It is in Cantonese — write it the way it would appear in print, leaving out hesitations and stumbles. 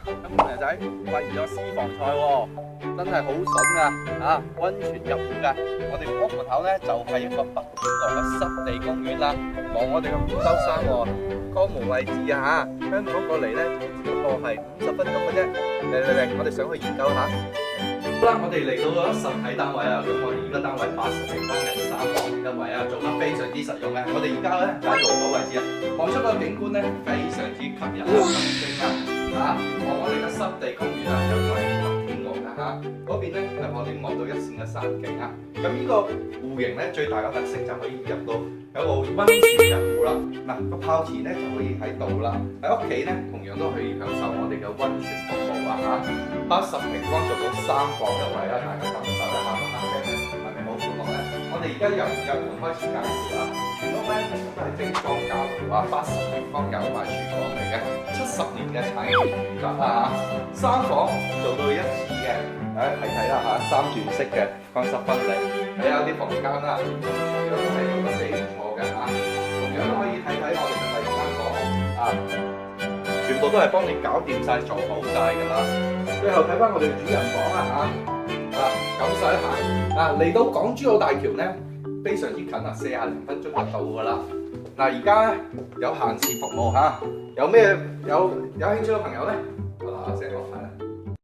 咁朋友仔發現咗私房菜喎，真係好筍噶溫泉入戶嘅。我哋屋門口咧就係一個北天鵝嘅濕地公園啦。望我哋嘅廣州山喎，江門位置啊嚇，香港過嚟咧只不過係50分鐘嘅啫。嚟，我哋上去研究下。好啦，我哋嚟到咗實體單位啊，咁我哋而家單位80平方米3房一位啊，做得非常之實用嘅。我哋而家咧就喺路口位置啊，望出個景觀咧非常之吸引啊，咁正啊！望我哋嘅濕地公園啊，有個係北天鵝㗎嚇，嗰邊咧係我哋望到一線嘅山景啊。咁呢個戶型咧最大嘅特色就可以入到有個溫泉入戶啦。嗱，個泡池咧就可以喺度啦，喺屋企咧同樣都可以享受我哋嘅溫泉服務啊嚇。80平方做到3房一位啊，大家感受一下個客廳咧係咪好寬敞咧？我哋而家由入門開始介紹啦，全屋咧都係精裝家具啊，80平方有埋廚房嚟嘅，70年嘅產業住宅啊，3房做到1次嘅，大家睇睇啦嚇，3段式嘅乾濕分離，睇下啲房間啦，咁樣都係做得幾唔錯嘅嚇，同樣都可以睇睇我哋嘅第2間房啊。全部都係幫你搞掂晒、做好晒㗎啦。最後睇翻我哋主人房感受一下嚟到港珠澳大橋咧，非常之近啊，40分鐘就到㗎啦。而家咧有限時服務嚇，有興趣嘅朋友咧，嗱聲落嚟。